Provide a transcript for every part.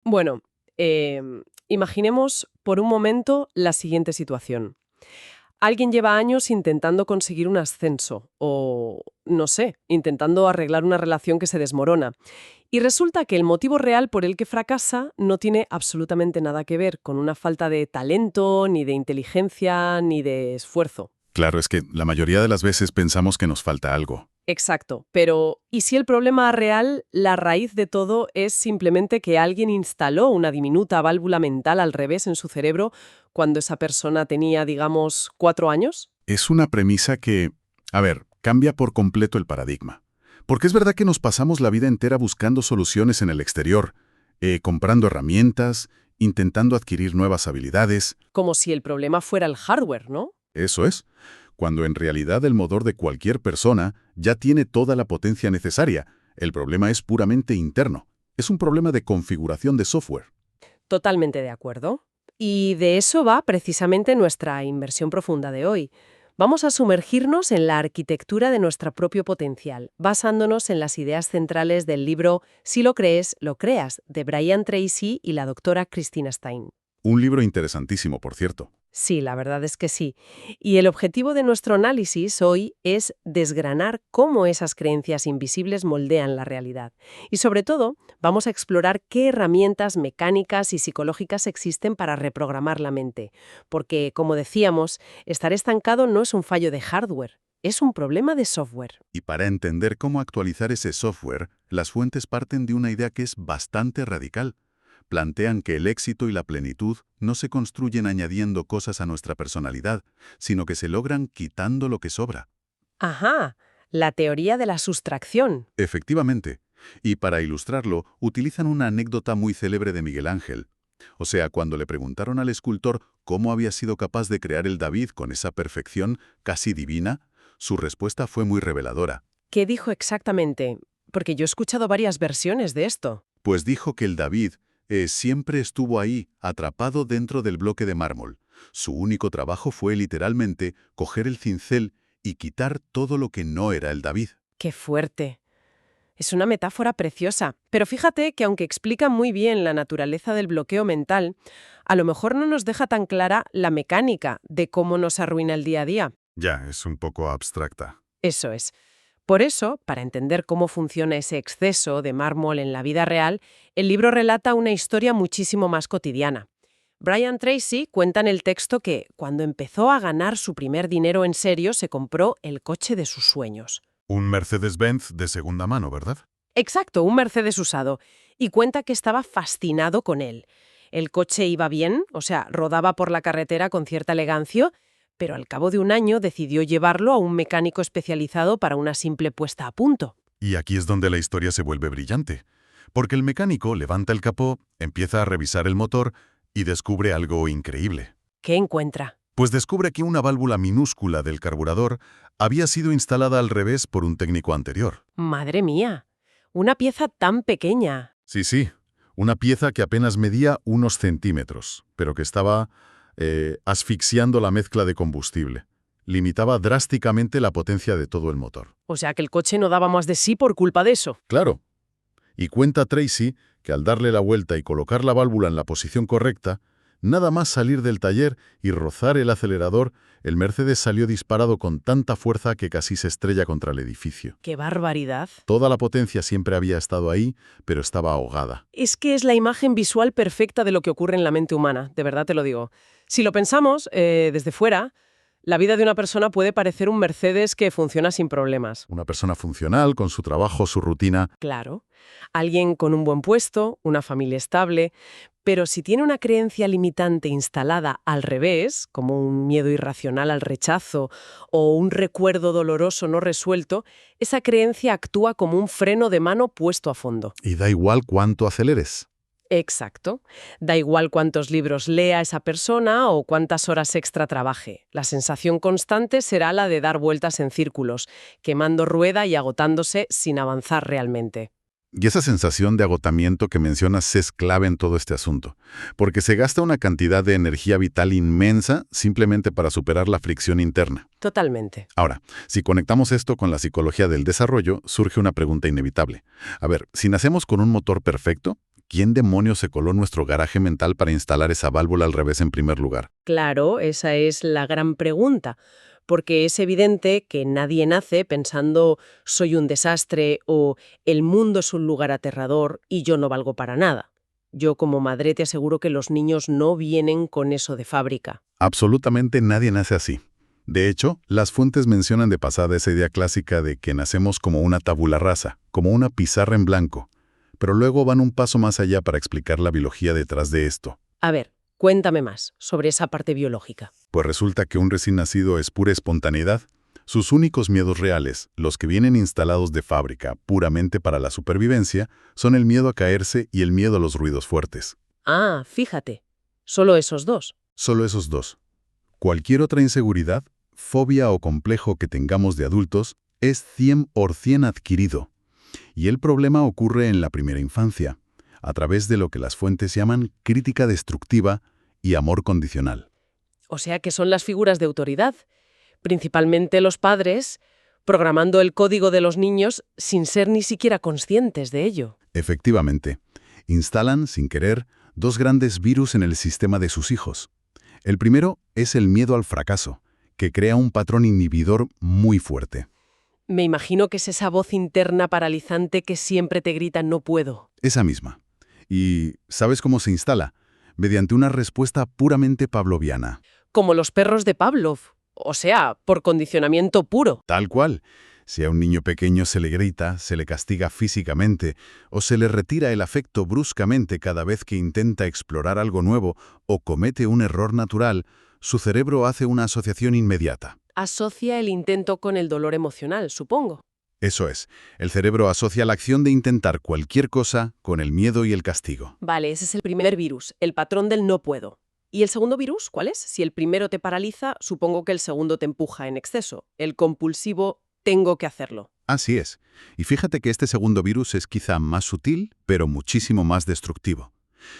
Bueno, imaginemos por un momento la siguiente situación. Alguien lleva años intentando conseguir un ascenso o, no sé, intentando arreglar una relación que se desmorona. Y resulta que el motivo real por el que fracasa no tiene absolutamente nada que ver con una falta de talento, ni de inteligencia, ni de esfuerzo. Claro, es que la mayoría de las veces pensamos que nos falta algo. Exacto, pero ¿y si el problema real, la raíz de todo, es simplemente que alguien instaló una diminuta válvula mental al revés en su cerebro cuando esa persona tenía, digamos, 4 años? Es una premisa que, a ver, cambia por completo el paradigma. Porque es verdad que nos pasamos la vida entera buscando soluciones en el exterior, comprando herramientas, intentando adquirir nuevas habilidades. Como si el problema fuera el hardware, ¿no? Eso es, cuando en realidad el motor de cualquier persona ya tiene toda la potencia necesaria. El problema es puramente interno. Es un problema de configuración de software. Totalmente de acuerdo. Y de eso va precisamente nuestra inversión profunda de hoy. Vamos a sumergirnos en la arquitectura de nuestro propio potencial, basándonos en las ideas centrales del libro Si lo crees, lo creas, de Brian Tracy y la doctora Christina Stein. Un libro interesantísimo, por cierto. Sí, la verdad es que sí. Y el objetivo de nuestro análisis hoy es desgranar cómo esas creencias invisibles moldean la realidad. Y sobre todo, vamos a explorar qué herramientas mecánicas y psicológicas existen para reprogramar la mente. Porque, como decíamos, estar estancado no es un fallo de hardware, es un problema de software. Y para entender cómo actualizar ese software, las fuentes parten de una idea que es bastante radical. Plantean que el éxito y la plenitud no se construyen añadiendo cosas a nuestra personalidad, sino que se logran quitando lo que sobra. Ajá, la teoría de la sustracción. Efectivamente. Y para ilustrarlo, utilizan una anécdota muy célebre de Miguel Ángel. O sea, cuando le preguntaron al escultor cómo había sido capaz de crear el David con esa perfección casi divina, su respuesta fue muy reveladora. ¿Qué dijo exactamente? Porque yo he escuchado varias versiones de esto. Pues dijo que el David siempre estuvo ahí, atrapado dentro del bloque de mármol. Su único trabajo fue literalmente coger el cincel y quitar todo lo que no era el David. ¡Qué fuerte! Es una metáfora preciosa, pero fíjate que aunque explica muy bien la naturaleza del bloqueo mental, a lo mejor no nos deja tan clara la mecánica de cómo nos arruina el día a día. Ya, es un poco abstracta. Eso es. Por eso, para entender cómo funciona ese exceso de mármol en la vida real, el libro relata una historia muchísimo más cotidiana. Brian Tracy cuenta en el texto que, cuando empezó a ganar su primer dinero en serio, se compró el coche de sus sueños. Un Mercedes-Benz de segunda mano, ¿verdad? Exacto, un Mercedes usado. Y cuenta que estaba fascinado con él. El coche iba bien, o sea, rodaba por la carretera con cierta elegancia, pero al cabo de un año decidió llevarlo a un mecánico especializado para una simple puesta a punto. Y aquí es donde la historia se vuelve brillante. Porque el mecánico levanta el capó, empieza a revisar el motor y descubre algo increíble. ¿Qué encuentra? Pues descubre que una válvula minúscula del carburador había sido instalada al revés por un técnico anterior. ¡Madre mía! Una pieza tan pequeña. Sí, una pieza que apenas medía unos centímetros, pero que estaba asfixiando la mezcla de combustible. Limitaba drásticamente la potencia de todo el motor. O sea que el coche no daba más de sí por culpa de eso. Claro. Y cuenta Tracy que al darle la vuelta y colocar la válvula en la posición correcta, nada más salir del taller y rozar el acelerador, el Mercedes salió disparado con tanta fuerza que casi se estrella contra el edificio. ¡Qué barbaridad! Toda la potencia siempre había estado ahí, pero estaba ahogada. Es que es la imagen visual perfecta de lo que ocurre en la mente humana, de verdad te lo digo. Si lo pensamos desde fuera, la vida de una persona puede parecer un Mercedes que funciona sin problemas. Una persona funcional, con su trabajo, su rutina. Claro. Alguien con un buen puesto, una familia estable, pero si tiene una creencia limitante instalada al revés, como un miedo irracional al rechazo o un recuerdo doloroso no resuelto, esa creencia actúa como un freno de mano puesto a fondo. Y da igual cuánto aceleres. Exacto. Da igual cuántos libros lea esa persona o cuántas horas extra trabaje. La sensación constante será la de dar vueltas en círculos, quemando rueda y agotándose sin avanzar realmente. Y esa sensación de agotamiento que mencionas es clave en todo este asunto, porque se gasta una cantidad de energía vital inmensa simplemente para superar la fricción interna. Totalmente. Ahora, si conectamos esto con la psicología del desarrollo, surge una pregunta inevitable. A ver, si nacemos con un motor perfecto, ¿quién demonios se coló en nuestro garaje mental para instalar esa válvula al revés en primer lugar? Claro, esa es la gran pregunta, porque es evidente que nadie nace pensando soy un desastre o el mundo es un lugar aterrador y yo no valgo para nada. Yo como madre te aseguro que los niños no vienen con eso de fábrica. Absolutamente nadie nace así. De hecho, las fuentes mencionan de pasada esa idea clásica de que nacemos como una tabula rasa, como una pizarra en blanco, pero luego van un paso más allá para explicar la biología detrás de esto. A ver, cuéntame más sobre esa parte biológica. Pues resulta que un recién nacido es pura espontaneidad. Sus únicos miedos reales, los que vienen instalados de fábrica puramente para la supervivencia, son el miedo a caerse y el miedo a los ruidos fuertes. Ah, fíjate, solo esos dos. Solo esos dos. Cualquier otra inseguridad, fobia o complejo que tengamos de adultos es 100% adquirido. Y el problema ocurre en la primera infancia, a través de lo que las fuentes llaman crítica destructiva y amor condicional. O sea que son las figuras de autoridad, principalmente los padres, programando el código de los niños sin ser ni siquiera conscientes de ello. Efectivamente, instalan, sin querer, dos grandes virus en el sistema de sus hijos. El primero es el miedo al fracaso, que crea un patrón inhibidor muy fuerte. Me imagino que es esa voz interna paralizante que siempre te grita no puedo. Esa misma. ¿Y sabes cómo se instala? Mediante una respuesta puramente pavloviana. Como los perros de Pavlov, o sea, por condicionamiento puro. Tal cual. Si a un niño pequeño se le grita, se le castiga físicamente o se le retira el afecto bruscamente cada vez que intenta explorar algo nuevo o comete un error natural, su cerebro hace una asociación inmediata. Asocia el intento con el dolor emocional, supongo. Eso es, el cerebro asocia la acción de intentar cualquier cosa con el miedo y el castigo. Vale, ese es el primer virus, el patrón del no puedo. ¿Y el segundo virus cuál es? Si el primero te paraliza, supongo que el segundo te empuja en exceso. El compulsivo, tengo que hacerlo. Así es. Y fíjate que este segundo virus es quizá más sutil, pero muchísimo más destructivo.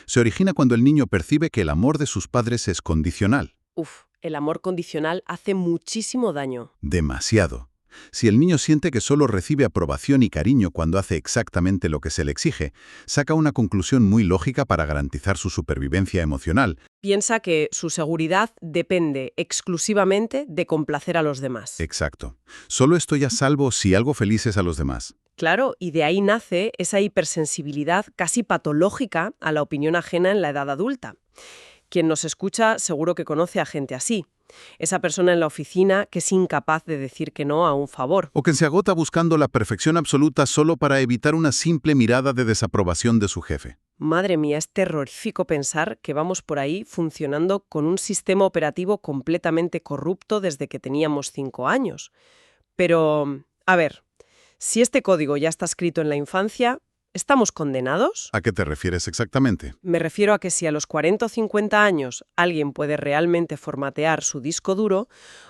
Se origina cuando el niño percibe que el amor de sus padres es condicional. Uf, el amor condicional hace muchísimo daño. Demasiado. Si el niño siente que solo recibe aprobación y cariño cuando hace exactamente lo que se le exige, saca una conclusión muy lógica para garantizar su supervivencia emocional. Piensa que su seguridad depende exclusivamente de complacer a los demás. Exacto. Solo estoy a salvo si algo felices a los demás. Claro, y de ahí nace esa hipersensibilidad casi patológica a la opinión ajena en la edad adulta. Quien nos escucha seguro que conoce a gente así. Esa persona en la oficina que es incapaz de decir que no a un favor. O que se agota buscando la perfección absoluta solo para evitar una simple mirada de desaprobación de su jefe. Madre mía, es terrorífico pensar que vamos por ahí funcionando con un sistema operativo completamente corrupto desde que teníamos 5 años. Pero, a ver, si este código ya está escrito en la infancia, ¿estamos condenados? ¿A qué te refieres exactamente? Me refiero a que si a los 40 o 50 años alguien puede realmente formatear su disco duro,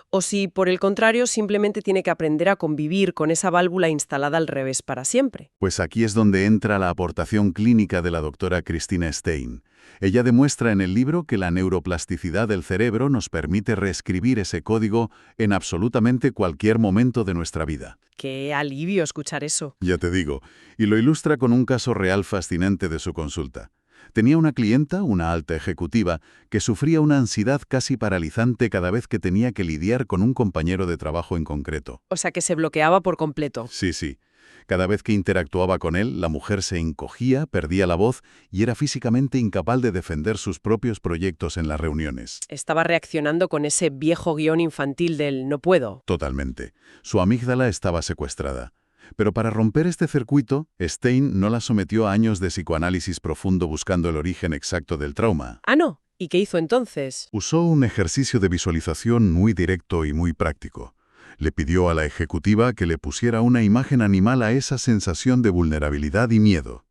o si, por el contrario, simplemente tiene que aprender a convivir con esa válvula instalada al revés para siempre. Pues aquí es donde entra la aportación clínica de la doctora Christina Stein. Ella demuestra en el libro que la neuroplasticidad del cerebro nos permite reescribir ese código en absolutamente cualquier momento de nuestra vida. Qué alivio escuchar eso. Ya te digo, y lo ilustra con un caso real fascinante de su consulta. Tenía una clienta, una alta ejecutiva, que sufría una ansiedad casi paralizante cada vez que tenía que lidiar con un compañero de trabajo en concreto. O sea que se bloqueaba por completo. Sí. Cada vez que interactuaba con él, la mujer se encogía, perdía la voz y era físicamente incapaz de defender sus propios proyectos en las reuniones. Estaba reaccionando con ese viejo guión infantil del no puedo. Totalmente. Su amígdala estaba secuestrada. Pero para romper este circuito, Stein no la sometió a años de psicoanálisis profundo buscando el origen exacto del trauma. Ah, no. ¿Y qué hizo entonces? Usó un ejercicio de visualización muy directo y muy práctico. Le pidió a la ejecutiva que le pusiera una imagen animal a esa sensación de vulnerabilidad y miedo.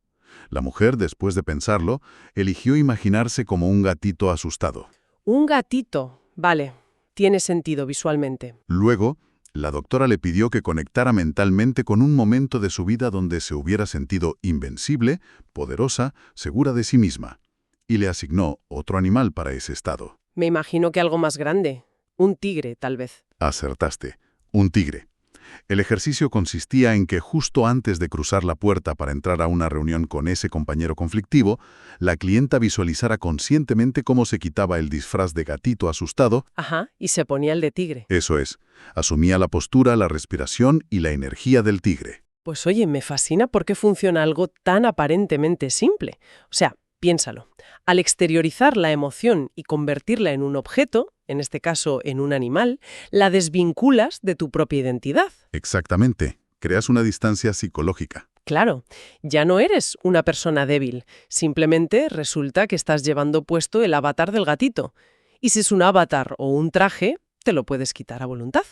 La mujer, después de pensarlo, eligió imaginarse como un gatito asustado. Un gatito. Vale. Tiene sentido visualmente. Luego, la doctora le pidió que conectara mentalmente con un momento de su vida donde se hubiera sentido invencible, poderosa, segura de sí misma. Y le asignó otro animal para ese estado. Me imagino que algo más grande. Un tigre, tal vez. Acertaste. Un tigre. El ejercicio consistía en que justo antes de cruzar la puerta para entrar a una reunión con ese compañero conflictivo, la clienta visualizara conscientemente cómo se quitaba el disfraz de gatito asustado. Ajá, y se ponía el de tigre. Eso es, asumía la postura, la respiración y la energía del tigre. Pues oye, me fascina por qué funciona algo tan aparentemente simple. O sea, piénsalo. Al exteriorizar la emoción y convertirla en un objeto, en este caso en un animal, la desvinculas de tu propia identidad. Exactamente, creas una distancia psicológica. Claro, ya no eres una persona débil, simplemente resulta que estás llevando puesto el avatar del gatito. Y si es un avatar o un traje, te lo puedes quitar a voluntad.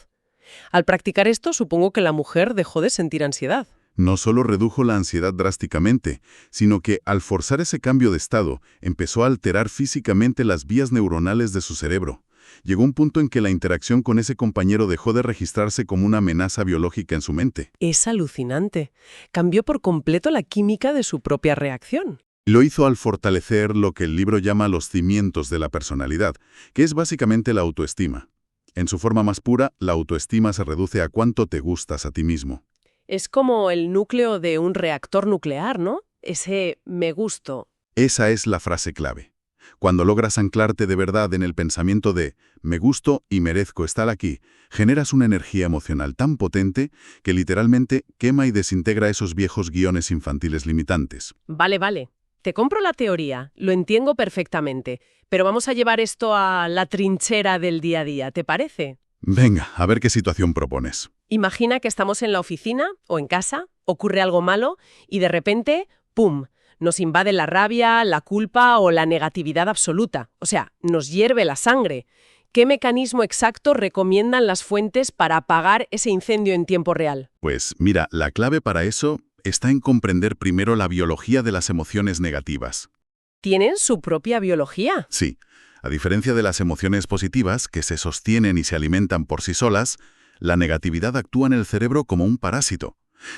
Al practicar esto, supongo que la mujer dejó de sentir ansiedad. No solo redujo la ansiedad drásticamente, sino que al forzar ese cambio de estado, empezó a alterar físicamente las vías neuronales de su cerebro. Llegó un punto en que la interacción con ese compañero dejó de registrarse como una amenaza biológica en su mente. Es alucinante. Cambió por completo la química de su propia reacción. Lo hizo al fortalecer lo que el libro llama los cimientos de la personalidad, que es básicamente la autoestima. En su forma más pura, la autoestima se reduce a cuánto te gustas a ti mismo. Es como el núcleo de un reactor nuclear, ¿no? Ese me gusto. Esa es la frase clave. Cuando logras anclarte de verdad en el pensamiento de me gusto y merezco estar aquí, generas una energía emocional tan potente que literalmente quema y desintegra esos viejos guiones infantiles limitantes. Vale. Te compro la teoría, lo entiendo perfectamente, pero vamos a llevar esto a la trinchera del día a día, ¿te parece? Venga, a ver qué situación propones. Imagina que estamos en la oficina o en casa, ocurre algo malo y de repente, ¡pum!, nos invade la rabia, la culpa o la negatividad absoluta. O sea, nos hierve la sangre. ¿Qué mecanismo exacto recomiendan las fuentes para apagar ese incendio en tiempo real? Pues mira, la clave para eso está en comprender primero la biología de las emociones negativas. ¿Tienen su propia biología? Sí, a diferencia de las emociones positivas, que se sostienen y se alimentan por sí solas, la negatividad actúa en el cerebro como un parásito.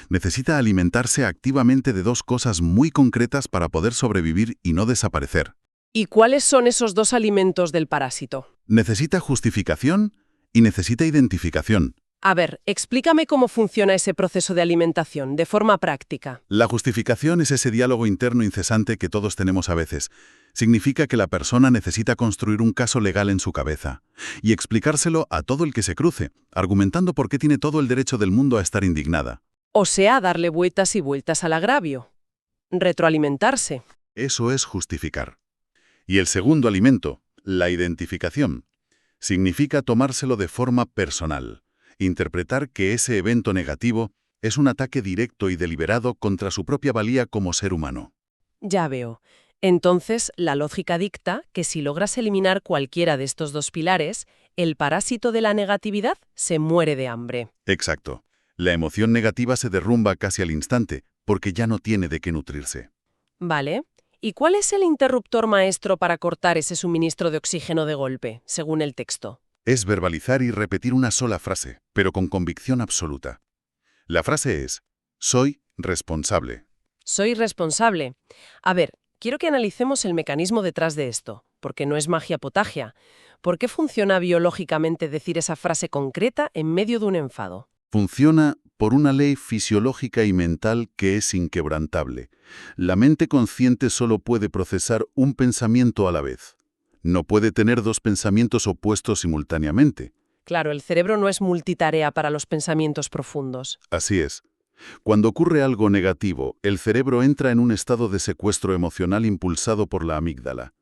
Necesita alimentarse activamente de dos cosas muy concretas para poder sobrevivir y no desaparecer. ¿Y cuáles son esos dos alimentos del parásito? Necesita justificación y necesita identificación. A ver, explícame cómo funciona ese proceso de alimentación, de forma práctica. La justificación es ese diálogo interno incesante que todos tenemos a veces. Significa que la persona necesita construir un caso legal en su cabeza y explicárselo a todo el que se cruce, argumentando por qué tiene todo el derecho del mundo a estar indignada. O sea, darle vueltas y vueltas al agravio. Retroalimentarse. Eso es justificar. Y el segundo alimento, la identificación, significa tomárselo de forma personal. Interpretar que ese evento negativo es un ataque directo y deliberado contra su propia valía como ser humano. Ya veo. Entonces, la lógica dicta que si logras eliminar cualquiera de estos dos pilares, el parásito de la negatividad se muere de hambre. Exacto. La emoción negativa se derrumba casi al instante, porque ya no tiene de qué nutrirse. Vale. ¿Y cuál es el interruptor maestro para cortar ese suministro de oxígeno de golpe, según el texto? Es verbalizar y repetir una sola frase, pero con convicción absoluta. La frase es, soy responsable. Soy responsable. A ver, quiero que analicemos el mecanismo detrás de esto, porque no es magia potagia. ¿Por qué funciona biológicamente decir esa frase concreta en medio de un enfado? Funciona por una ley fisiológica y mental que es inquebrantable. La mente consciente solo puede procesar un pensamiento a la vez. No puede tener dos pensamientos opuestos simultáneamente. Claro, el cerebro no es multitarea para los pensamientos profundos. Así es. Cuando ocurre algo negativo, el cerebro entra en un estado de secuestro emocional impulsado por la amígdala.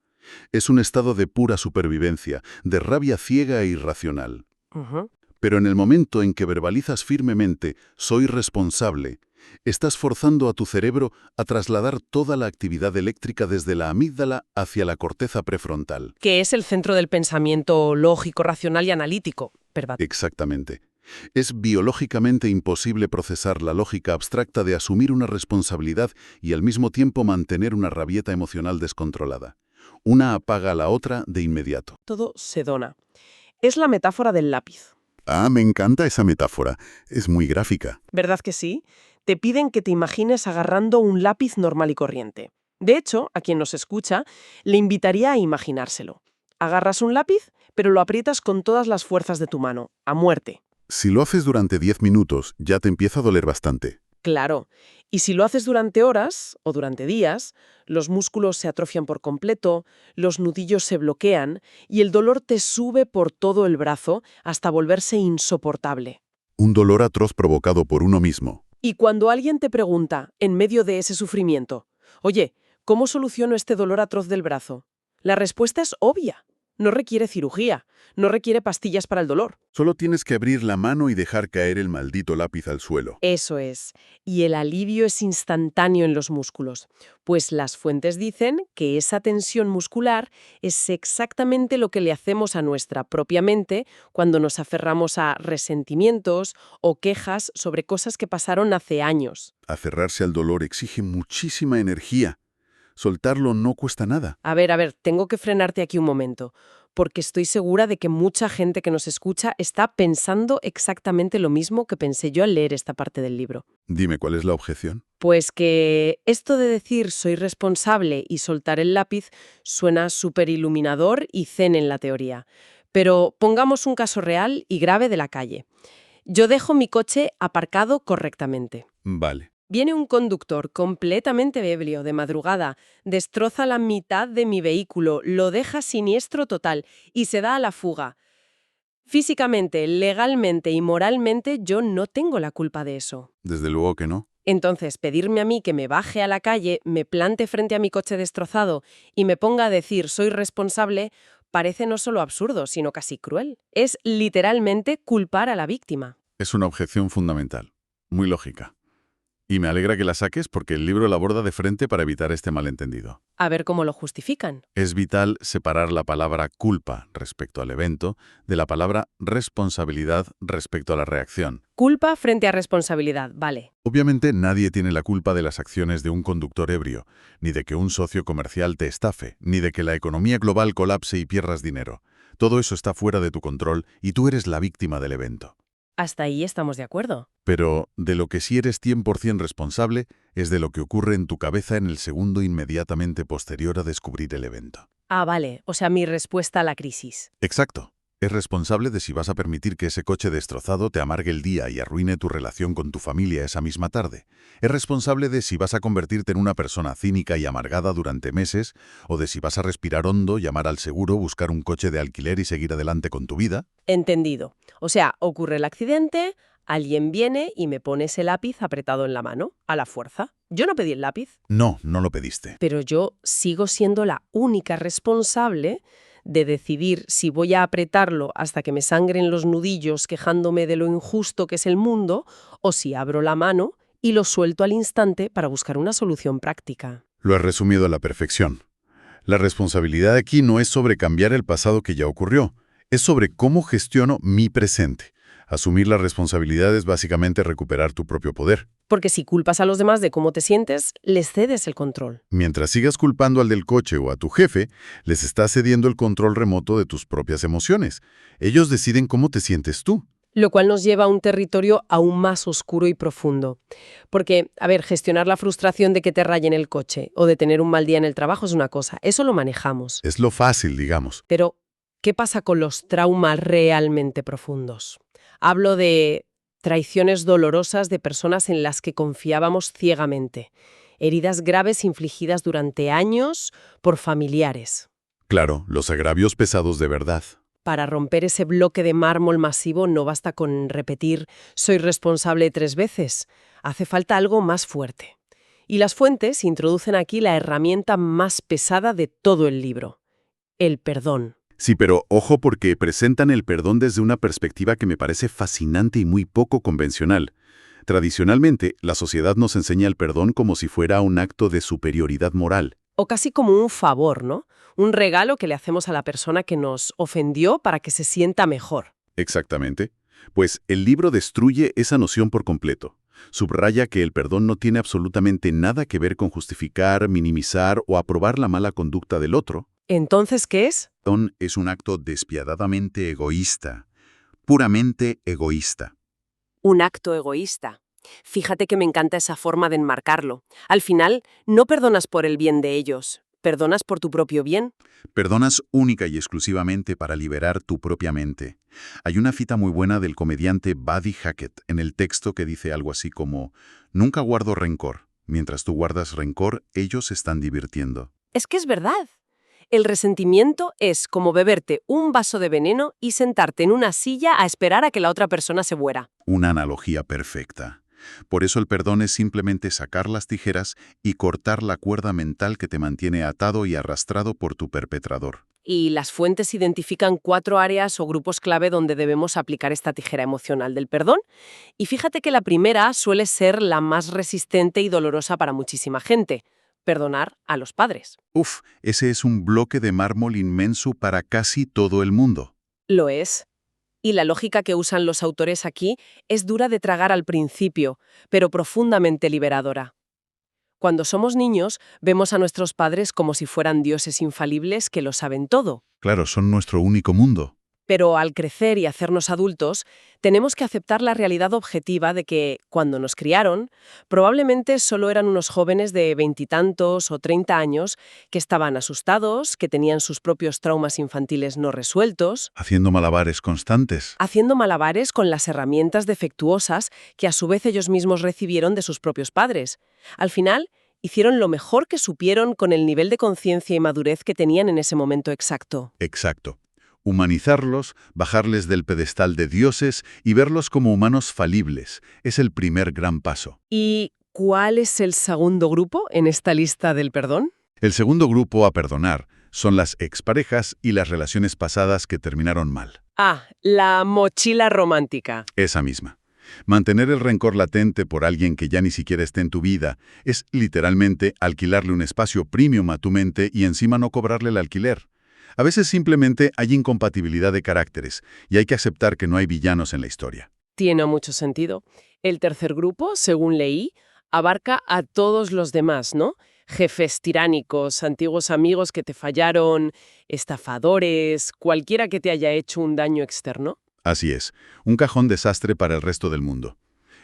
Es un estado de pura supervivencia, de rabia ciega e irracional. Ujú. Pero en el momento en que verbalizas firmemente, soy responsable, estás forzando a tu cerebro a trasladar toda la actividad eléctrica desde la amígdala hacia la corteza prefrontal. Que es el centro del pensamiento lógico, racional y analítico, ¿verdad? Exactamente. Es biológicamente imposible procesar la lógica abstracta de asumir una responsabilidad y al mismo tiempo mantener una rabieta emocional descontrolada. Una apaga a la otra de inmediato. Todo se dona. Es la metáfora del lápiz. Ah, me encanta esa metáfora. Es muy gráfica. ¿Verdad que sí? Te piden que te imagines agarrando un lápiz normal y corriente. De hecho, a quien nos escucha, le invitaría a imaginárselo. Agarras un lápiz, pero lo aprietas con todas las fuerzas de tu mano, a muerte. Si lo haces durante 10 minutos, ya te empieza a doler bastante. Claro. Y si lo haces durante horas o durante días, los músculos se atrofian por completo, los nudillos se bloquean y el dolor te sube por todo el brazo hasta volverse insoportable. Un dolor atroz provocado por uno mismo. Y cuando alguien te pregunta, en medio de ese sufrimiento, oye, ¿cómo soluciono este dolor atroz del brazo? La respuesta es obvia. No requiere cirugía, no requiere pastillas para el dolor. Solo tienes que abrir la mano y dejar caer el maldito lápiz al suelo. Eso es. Y el alivio es instantáneo en los músculos, pues las fuentes dicen que esa tensión muscular es exactamente lo que le hacemos a nuestra propia mente cuando nos aferramos a resentimientos o quejas sobre cosas que pasaron hace años. Aferrarse al dolor exige muchísima energía. Soltarlo no cuesta nada. A ver, tengo que frenarte aquí un momento, porque estoy segura de que mucha gente que nos escucha está pensando exactamente lo mismo que pensé yo al leer esta parte del libro. Dime, ¿cuál es la objeción? Pues que esto de decir soy responsable y soltar el lápiz suena súper iluminador y zen en la teoría. Pero pongamos un caso real y grave de la calle. Yo dejo mi coche aparcado correctamente. Vale. Viene un conductor completamente ebrio de madrugada, destroza la mitad de mi vehículo, lo deja siniestro total y se da a la fuga. Físicamente, legalmente y moralmente yo no tengo la culpa de eso. Desde luego que no. Entonces, pedirme a mí que me baje a la calle, me plante frente a mi coche destrozado y me ponga a decir soy responsable, parece no solo absurdo, sino casi cruel. Es literalmente culpar a la víctima. Es una objeción fundamental. Muy lógica. Y me alegra que la saques porque el libro la aborda de frente para evitar este malentendido. A ver cómo lo justifican. Es vital separar la palabra culpa respecto al evento de la palabra responsabilidad respecto a la reacción. Culpa frente a responsabilidad, vale. Obviamente nadie tiene la culpa de las acciones de un conductor ebrio, ni de que un socio comercial te estafe, ni de que la economía global colapse y pierdas dinero. Todo eso está fuera de tu control y tú eres la víctima del evento. Hasta ahí estamos de acuerdo. Pero de lo que sí eres 100% responsable es de lo que ocurre en tu cabeza en el segundo inmediatamente posterior a descubrir el evento. Ah, vale, o sea, mi respuesta a la crisis. Exacto. Es responsable de si vas a permitir que ese coche destrozado te amargue el día y arruine tu relación con tu familia esa misma tarde. Es responsable de si vas a convertirte en una persona cínica y amargada durante meses, o de si vas a respirar hondo, llamar al seguro, buscar un coche de alquiler y seguir adelante con tu vida. Entendido. O sea, ocurre el accidente, alguien viene y me pone ese lápiz apretado en la mano, a la fuerza. Yo no pedí el lápiz, No, no lo pediste. pero yo sigo siendo la única responsable de decidir si voy a apretarlo hasta que me sangren los nudillos quejándome de lo injusto que es el mundo, o si abro la mano y lo suelto al instante para buscar una solución práctica. Lo has resumido a la perfección. La responsabilidad aquí no es sobre cambiar el pasado que ya ocurrió, es sobre cómo gestiono mi presente. Asumir la responsabilidad es básicamente recuperar tu propio poder. Porque si culpas a los demás de cómo te sientes, les cedes el control. Mientras sigas culpando al del coche o a tu jefe, les estás cediendo el control remoto de tus propias emociones. Ellos deciden cómo te sientes tú. Lo cual nos lleva a un territorio aún más oscuro y profundo. Porque, a ver, gestionar la frustración de que te rayen el coche o de tener un mal día en el trabajo es una cosa, eso lo manejamos. Es lo fácil, digamos. Pero, ¿qué pasa con los traumas realmente profundos? Hablo de traiciones dolorosas de personas en las que confiábamos ciegamente, heridas graves infligidas durante años por familiares. Claro, los agravios pesados de verdad. Para romper ese bloque de mármol masivo no basta con repetir «soy responsable» 3 veces. Hace falta algo más fuerte. Y las fuentes introducen aquí la herramienta más pesada de todo el libro: el perdón. Sí, pero ojo porque presentan el perdón desde una perspectiva que me parece fascinante y muy poco convencional. Tradicionalmente, la sociedad nos enseña el perdón como si fuera un acto de superioridad moral. O casi como un favor, ¿no? Un regalo que le hacemos a la persona que nos ofendió para que se sienta mejor. Exactamente. Pues el libro destruye esa noción por completo. Subraya que el perdón no tiene absolutamente nada que ver con justificar, minimizar o aprobar la mala conducta del otro. ¿Entonces qué es? Perdón es un acto despiadadamente egoísta, puramente egoísta. Un acto egoísta. Fíjate que me encanta esa forma de enmarcarlo. Al final, no perdonas por el bien de ellos, perdonas por tu propio bien. Perdonas única y exclusivamente para liberar tu propia mente. Hay una cita muy buena del comediante Buddy Hackett en el texto que dice algo así como: «Nunca guardo rencor. Mientras tú guardas rencor, ellos se están divirtiendo». Es que es verdad. El resentimiento es como beberte un vaso de veneno y sentarte en una silla a esperar a que la otra persona se muera. Una analogía perfecta. Por eso el perdón es simplemente sacar las tijeras y cortar la cuerda mental que te mantiene atado y arrastrado por tu perpetrador. Y las fuentes identifican 4 áreas o grupos clave donde debemos aplicar esta tijera emocional del perdón. Y fíjate que la primera suele ser la más resistente y dolorosa para muchísima gente: perdonar a los padres. Uf, ese es un bloque de mármol inmenso para casi todo el mundo. Lo es. Y la lógica que usan los autores aquí es dura de tragar al principio, pero profundamente liberadora. Cuando somos niños, vemos a nuestros padres como si fueran dioses infalibles que lo saben todo. Claro, son nuestro único mundo. Pero al crecer y hacernos adultos, tenemos que aceptar la realidad objetiva de que, cuando nos criaron, probablemente solo eran unos jóvenes de 20 y tantos o 30 años que estaban asustados, que tenían sus propios traumas infantiles no resueltos, Haciendo malabares constantes. haciendo malabares con las herramientas defectuosas que a su vez ellos mismos recibieron de sus propios padres. Al final, hicieron lo mejor que supieron con el nivel de conciencia y madurez que tenían en ese momento exacto. Exacto. Humanizarlos, bajarles del pedestal de dioses y verlos como humanos falibles es el primer gran paso. ¿Y cuál es el segundo grupo en esta lista del perdón? El segundo grupo a perdonar son las exparejas y las relaciones pasadas que terminaron mal. Ah, la mochila romántica. Esa misma. Mantener el rencor latente por alguien que ya ni siquiera esté en tu vida es literalmente alquilarle un espacio premium a tu mente y encima no cobrarle el alquiler. A veces simplemente hay incompatibilidad de caracteres y hay que aceptar que no hay villanos en la historia. Tiene mucho sentido. El tercer grupo, según leí, abarca a todos los demás, ¿no? Jefes tiránicos, antiguos amigos que te fallaron, estafadores, cualquiera que te haya hecho un daño externo. Así es, un cajón desastre para el resto del mundo.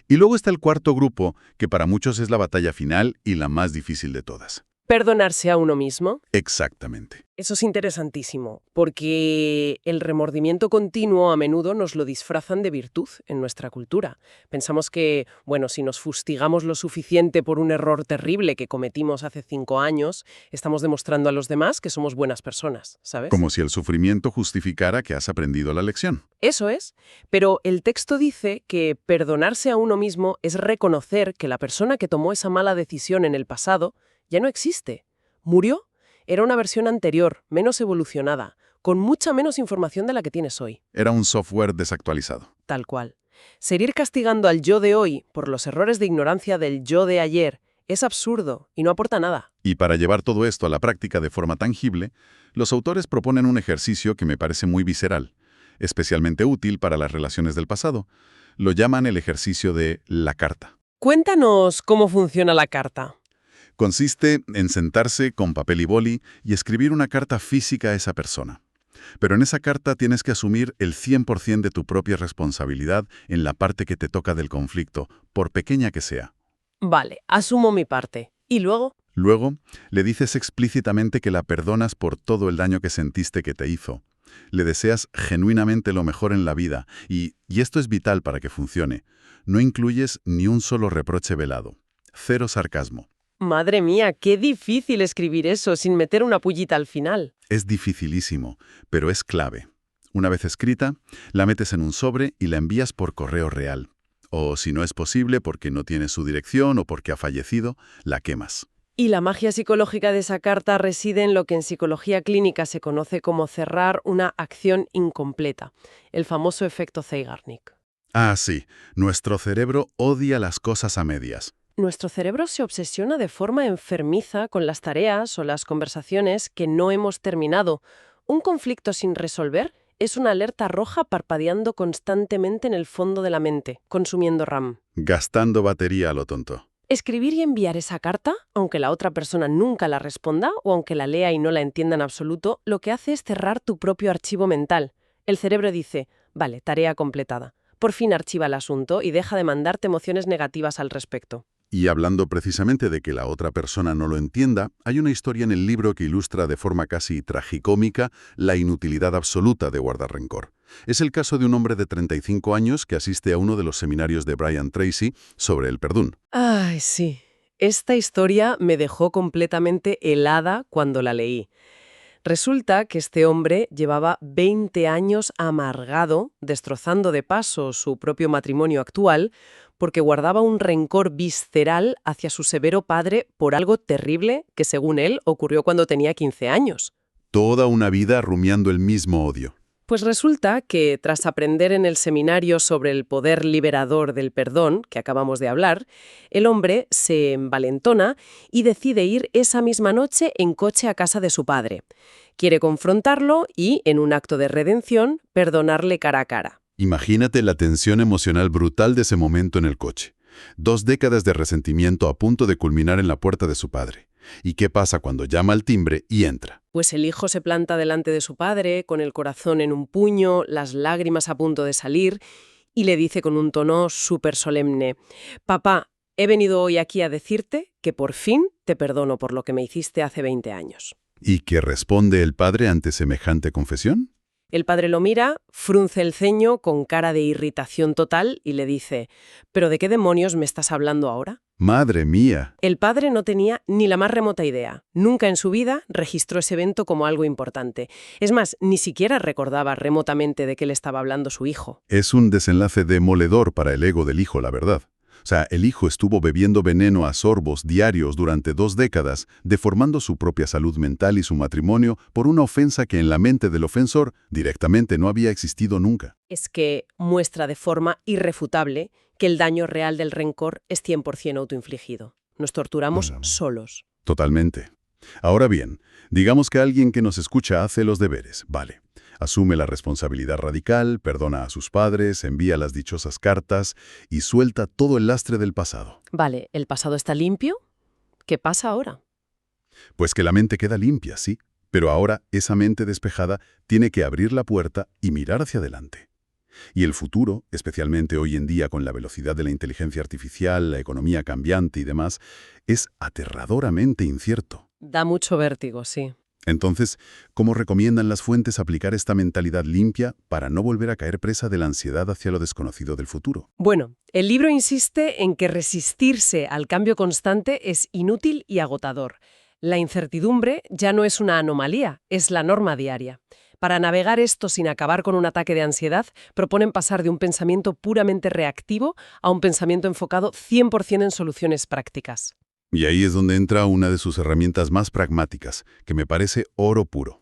Y luego está el cuarto grupo, que para muchos es la batalla final y la más difícil de todas. Perdonarse a uno mismo. Exactamente. Eso es interesantísimo, porque el remordimiento continuo a menudo nos lo disfrazan de virtud en nuestra cultura. Pensamos que, bueno, si nos fustigamos lo suficiente por un error terrible que cometimos hace 5 años, estamos demostrando a los demás que somos buenas personas, ¿sabes? Como si el sufrimiento justificara que has aprendido la lección. Eso es, pero el texto dice que perdonarse a uno mismo es reconocer que la persona que tomó esa mala decisión en el pasado ya no existe. Murió. Era una versión anterior, menos evolucionada, con mucha menos información de la que tienes hoy. Era un software desactualizado. Tal cual. Seguir castigando al yo de hoy por los errores de ignorancia del yo de ayer es absurdo y no aporta nada. Y para llevar todo esto a la práctica de forma tangible, los autores proponen un ejercicio que me parece muy visceral, especialmente útil para las relaciones del pasado. Lo llaman el ejercicio de la carta. Cuéntanos cómo funciona la carta. Consiste en sentarse con papel y boli y escribir una carta física a esa persona. Pero en esa carta tienes que asumir el 100% de tu propia responsabilidad en la parte que te toca del conflicto, por pequeña que sea. Vale, asumo mi parte. ¿Y luego? Luego, le dices explícitamente que la perdonas por todo el daño que sentiste que te hizo. Le deseas genuinamente lo mejor en la vida y esto es vital para que funcione, no incluyes ni un solo reproche velado. Cero sarcasmo. Madre mía, qué difícil escribir eso sin meter una pullita al final. Es dificilísimo, pero es clave. Una vez escrita, la metes en un sobre y la envías por correo real. O si no es posible porque no tienes su dirección o porque ha fallecido, la quemas. Y la magia psicológica de esa carta reside en lo que en psicología clínica se conoce como cerrar una acción incompleta, el famoso efecto Zeigarnik. Ah, sí, nuestro cerebro odia las cosas a medias. Nuestro cerebro se obsesiona de forma enfermiza con las tareas o las conversaciones que no hemos terminado. Un conflicto sin resolver es una alerta roja parpadeando constantemente en el fondo de la mente, consumiendo RAM. Gastando batería a lo tonto. Escribir y enviar esa carta, aunque la otra persona nunca la responda o aunque la lea y no la entienda en absoluto, lo que hace es cerrar tu propio archivo mental. El cerebro dice, vale, tarea completada. Por fin archiva el asunto y deja de mandarte emociones negativas al respecto. Y hablando precisamente de que la otra persona no lo entienda, hay una historia en el libro que ilustra de forma casi tragicómica la inutilidad absoluta de guardar rencor. Es el caso de un hombre de 35 años que asiste a uno de los seminarios de Brian Tracy sobre el perdón. Ay, sí. Esta historia me dejó completamente helada cuando la leí. Resulta que este hombre llevaba 20 años amargado, destrozando de paso su propio matrimonio actual, porque guardaba un rencor visceral hacia su severo padre por algo terrible que, según él, ocurrió cuando tenía 15 años. Toda una vida rumiando el mismo odio. Pues resulta que, tras aprender en el seminario sobre el poder liberador del perdón, que acabamos de hablar, el hombre se envalentona y decide ir esa misma noche en coche a casa de su padre. Quiere confrontarlo y, en un acto de redención, perdonarle cara a cara. Imagínate la tensión emocional brutal de ese momento en el coche. 2 décadas de resentimiento a punto de culminar en la puerta de su padre. ¿Y qué pasa cuando llama al timbre y entra? Pues el hijo se planta delante de su padre, con el corazón en un puño, las lágrimas a punto de salir, y le dice con un tono súper solemne: «Papá, he venido hoy aquí a decirte que por fin te perdono por lo que me hiciste hace 20 años». ¿Y qué responde el padre ante semejante confesión? El padre lo mira, frunce el ceño con cara de irritación total y le dice: «¿Pero de qué demonios me estás hablando ahora?». ¡Madre mía! El padre no tenía ni la más remota idea. Nunca en su vida registró ese evento como algo importante. Es más, ni siquiera recordaba remotamente de qué le estaba hablando su hijo. Es un desenlace demoledor para el ego del hijo, la verdad. O sea, el hijo estuvo bebiendo veneno a sorbos diarios durante 2 décadas, deformando su propia salud mental y su matrimonio por una ofensa que en la mente del ofensor directamente no había existido nunca. Es que muestra de forma irrefutable que el daño real del rencor es 100% autoinfligido. Nos torturamos solos. Totalmente. Ahora bien, digamos que alguien que nos escucha hace los deberes, vale. Asume la responsabilidad radical, perdona a sus padres, envía las dichosas cartas y suelta todo el lastre del pasado. Vale, ¿el pasado está limpio? ¿Qué pasa ahora? Pues que la mente queda limpia, sí, pero ahora esa mente despejada tiene que abrir la puerta y mirar hacia adelante. Y el futuro, especialmente hoy en día con la velocidad de la inteligencia artificial, la economía cambiante y demás, es aterradoramente incierto. Da mucho vértigo, sí. Entonces, ¿cómo recomiendan las fuentes aplicar esta mentalidad limpia para no volver a caer presa de la ansiedad hacia lo desconocido del futuro? Bueno, el libro insiste en que resistirse al cambio constante es inútil y agotador. La incertidumbre ya no es una anomalía, es la norma diaria. Para navegar esto sin acabar con un ataque de ansiedad, proponen pasar de un pensamiento puramente reactivo a un pensamiento enfocado 100% en soluciones prácticas. Y ahí es donde entra una de sus herramientas más pragmáticas, que me parece oro puro.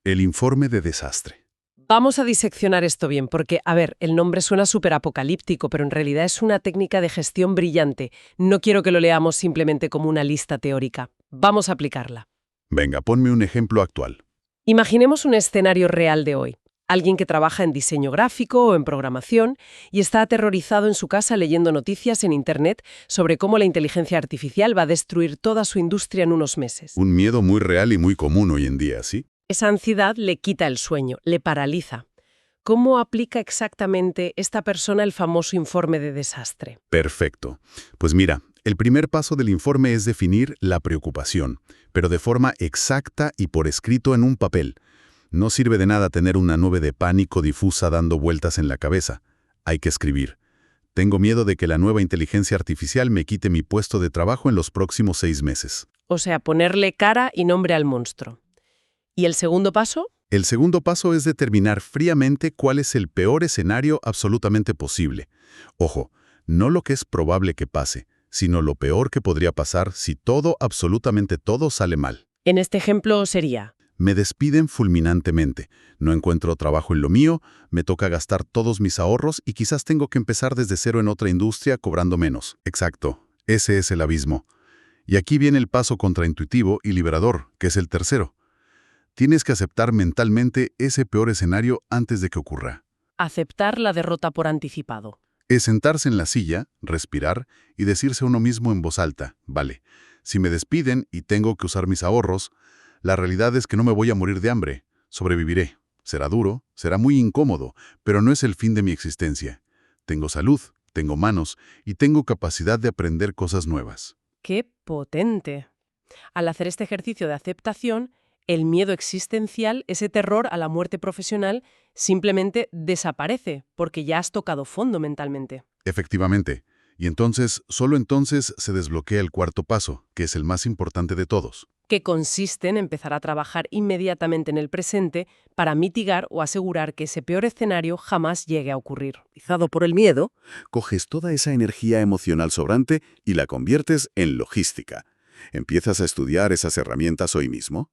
El informe de desastre. Vamos a diseccionar esto bien, porque, a ver, el nombre suena súper apocalíptico, pero en realidad es una técnica de gestión brillante. No quiero que lo leamos simplemente como una lista teórica. Vamos a aplicarla. Venga, ponme un ejemplo actual. Imaginemos un escenario real de hoy. Alguien que trabaja en diseño gráfico o en programación y está aterrorizado en su casa leyendo noticias en Internet sobre cómo la inteligencia artificial va a destruir toda su industria en unos meses. Un miedo muy real y muy común hoy en día, ¿sí? Esa ansiedad le quita el sueño, le paraliza. ¿Cómo aplica exactamente esta persona el famoso informe de desastre? Perfecto. Pues mira, el primer paso del informe es definir la preocupación, pero de forma exacta y por escrito en un papel. No sirve de nada tener una nube de pánico difusa dando vueltas en la cabeza. Hay que escribir. Tengo miedo de que la nueva inteligencia artificial me quite mi puesto de trabajo en los próximos 6 meses. O sea, ponerle cara y nombre al monstruo. ¿Y el segundo paso? El segundo paso es determinar fríamente cuál es el peor escenario absolutamente posible. Ojo, no lo que es probable que pase, sino lo peor que podría pasar si todo, absolutamente todo, sale mal. En este ejemplo sería: me despiden fulminantemente, no encuentro trabajo en lo mío, me toca gastar todos mis ahorros y quizás tengo que empezar desde cero en otra industria cobrando menos. Exacto, ese es el abismo. Y aquí viene el paso contraintuitivo y liberador, que es el tercero. Tienes que aceptar mentalmente ese peor escenario antes de que ocurra. aceptar la derrota por anticipado. Es sentarse en la silla, respirar y decirse a uno mismo en voz alta, vale, si me despiden y tengo que usar mis ahorros, la realidad es que no me voy a morir de hambre, sobreviviré. Será duro, será muy incómodo, pero no es el fin de mi existencia. Tengo salud, tengo manos y tengo capacidad de aprender cosas nuevas. ¡Qué potente! Al hacer este ejercicio de aceptación, el miedo existencial, ese terror a la muerte profesional, simplemente desaparece porque ya has tocado fondo mentalmente. Efectivamente. Y entonces, solo entonces se desbloquea el cuarto paso, que es el más importante de todos. Que consiste en empezar a trabajar inmediatamente en el presente para mitigar o asegurar que ese peor escenario jamás llegue a ocurrir. Izado por el miedo, coges toda esa energía emocional sobrante y la conviertes en logística. Empiezas a estudiar esas herramientas hoy mismo,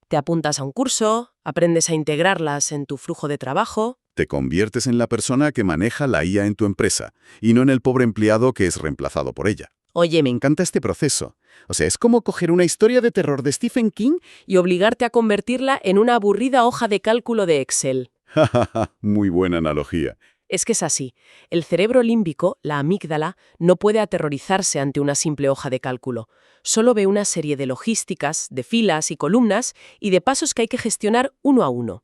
Te apuntas a un curso, aprendes a integrarlas en tu flujo de trabajo. te conviertes en la persona que maneja la IA en tu empresa, y no en el pobre empleado que es reemplazado por ella. Oye, Me encanta este proceso. O sea, es como coger una historia de terror de Stephen King. y obligarte a convertirla en una aburrida hoja de cálculo de Excel. Muy buena analogía. Es que es así. El cerebro límbico, la amígdala, no puede aterrorizarse ante una simple hoja de cálculo. Solo ve una serie de logísticas, de filas y columnas y de pasos que hay que gestionar uno a uno.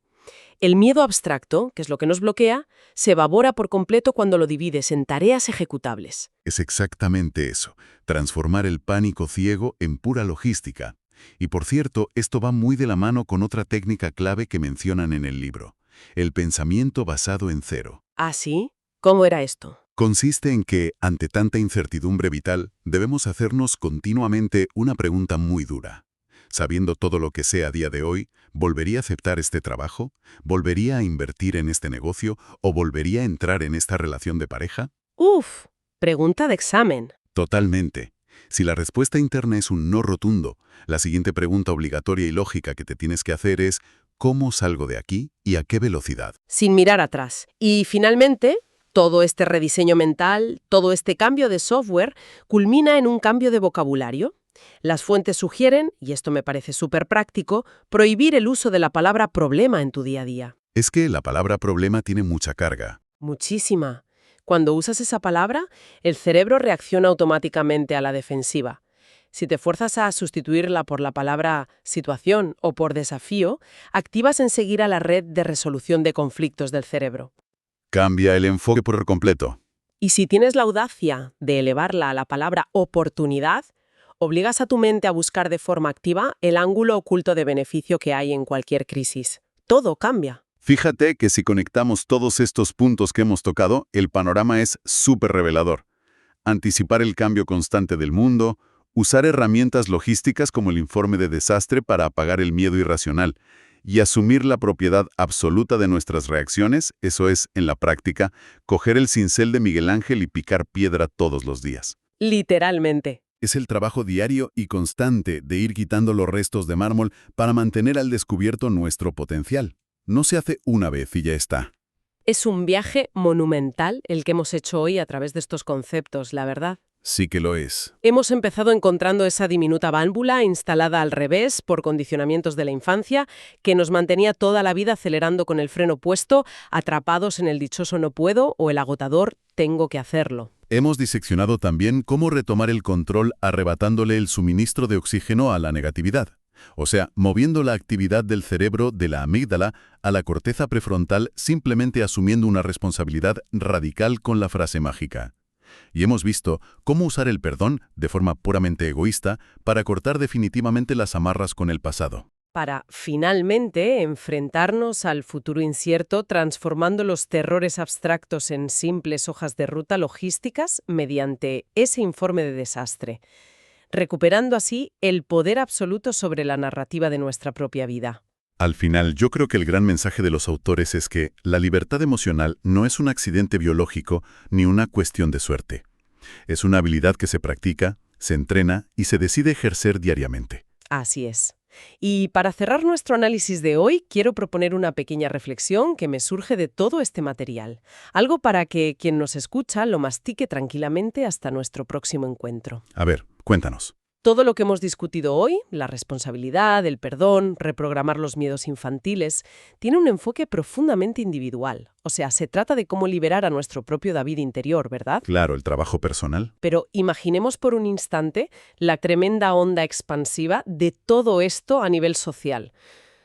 El miedo abstracto, que es lo que nos bloquea, se evapora por completo cuando lo divides en tareas ejecutables. Es exactamente eso, transformar el pánico ciego en pura logística. Y por cierto, esto va muy de la mano con otra técnica clave que mencionan en el libro, el pensamiento basado en cero. ¿Ah, sí? ¿Cómo era esto? Consiste en que, ante tanta incertidumbre vital, debemos hacernos continuamente una pregunta muy dura. Sabiendo todo lo que sé a día de hoy, ¿volvería a aceptar este trabajo? ¿Volvería a invertir en este negocio? ¿O volvería a entrar en esta relación de pareja? Uf, pregunta de examen. Totalmente. Si la respuesta interna es un no rotundo, la siguiente pregunta obligatoria y lógica que te tienes que hacer es ¿cómo salgo de aquí y a qué velocidad? Sin mirar atrás. Y finalmente, todo este rediseño mental, todo este cambio de software, culmina en un cambio de vocabulario. Las fuentes sugieren, y esto me parece súper práctico, prohibir el uso de la palabra problema en tu día a día. Es que la palabra problema tiene mucha carga. Muchísima. Cuando usas esa palabra, el cerebro reacciona automáticamente a la defensiva. Si te fuerzas a sustituirla por la palabra situación o por desafío, activas enseguida la red de resolución de conflictos del cerebro. Cambia el enfoque por completo. Y si tienes la audacia de elevarla a la palabra oportunidad, obligas a tu mente a buscar de forma activa el ángulo oculto de beneficio que hay en cualquier crisis. Todo cambia. Fíjate que si conectamos todos estos puntos que hemos tocado, el panorama es súper revelador. Anticipar el cambio constante del mundo, usar herramientas logísticas como el informe de desastre para apagar el miedo irracional y asumir la propiedad absoluta de nuestras reacciones, eso es, en la práctica, coger el cincel de Miguel Ángel y picar piedra todos los días. Literalmente. Es el trabajo diario y constante de ir quitando los restos de mármol para mantener al descubierto nuestro potencial. No se hace una vez y ya está. Es un viaje monumental el que hemos hecho hoy a través de estos conceptos, la verdad. Sí que lo es. Hemos empezado encontrando esa diminuta válvula instalada al revés por condicionamientos de la infancia que nos mantenía toda la vida acelerando con el freno puesto, atrapados en el dichoso no puedo o el agotador tengo que hacerlo. Hemos diseccionado también cómo retomar el control arrebatándole el suministro de oxígeno a la negatividad. O sea, moviendo la actividad del cerebro de la amígdala a la corteza prefrontal simplemente asumiendo una responsabilidad radical con la frase mágica. Y hemos visto cómo usar el perdón, de forma puramente egoísta, para cortar definitivamente las amarras con el pasado. Para, finalmente, enfrentarnos al futuro incierto transformando los terrores abstractos en simples hojas de ruta logísticas mediante ese informe de desastre, recuperando así el poder absoluto sobre la narrativa de nuestra propia vida. Al final, yo creo que el gran mensaje de los autores es que la libertad emocional no es un accidente biológico ni una cuestión de suerte. Es una habilidad que se practica, se entrena y se decide ejercer diariamente. Así es. Y para cerrar nuestro análisis de hoy, quiero proponer una pequeña reflexión que me surge de todo este material. Algo para que quien nos escucha lo mastique tranquilamente hasta nuestro próximo encuentro. A ver, cuéntanos. Todo lo que hemos discutido hoy, la responsabilidad, el perdón, reprogramar los miedos infantiles, tiene un enfoque profundamente individual. O sea, se trata de cómo liberar a nuestro propio David interior, ¿verdad? Claro, el trabajo personal. Pero imaginemos por un instante la tremenda onda expansiva de todo esto a nivel social.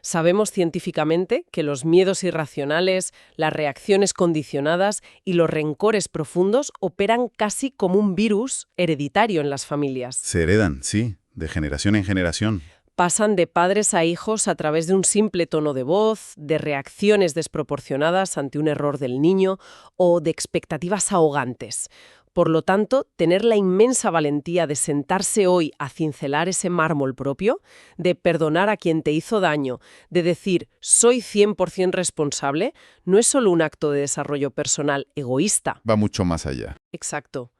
Sabemos científicamente que los miedos irracionales, las reacciones condicionadas y los rencores profundos operan casi como un virus hereditario en las familias. Se heredan, sí, de generación en generación. Pasan de padres a hijos a través de un simple tono de voz, de reacciones desproporcionadas ante un error del niño o de expectativas ahogantes. Por lo tanto, tener la inmensa valentía de sentarse hoy a cincelar ese mármol propio, de perdonar a quien te hizo daño, de decir «soy 100% responsable», no es solo un acto de desarrollo personal egoísta. Va mucho más allá. Exacto.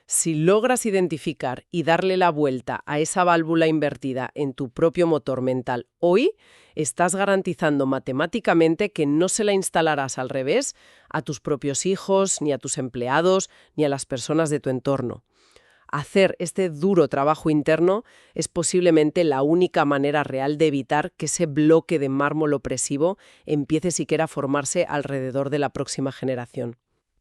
Si logras identificar y darle la vuelta a esa válvula invertida en tu propio motor mental hoy, estás garantizando matemáticamente que no se la instalarás al revés a tus propios hijos, ni a tus empleados, ni a las personas de tu entorno. Hacer este duro trabajo interno es posiblemente la única manera real de evitar que ese bloque de mármol opresivo empiece siquiera a formarse alrededor de la próxima generación.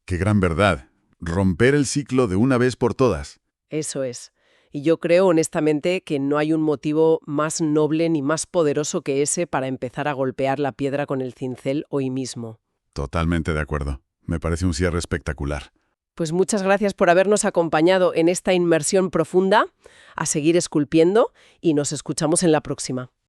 ¡Qué gran verdad! Romper el ciclo de una vez por todas. Eso es. Y yo creo honestamente que no hay un motivo más noble ni más poderoso que ese para empezar a golpear la piedra con el cincel hoy mismo. Totalmente de acuerdo. Me parece un cierre espectacular. Pues muchas gracias por habernos acompañado en esta inmersión profunda, a seguir esculpiendo y nos escuchamos en la próxima.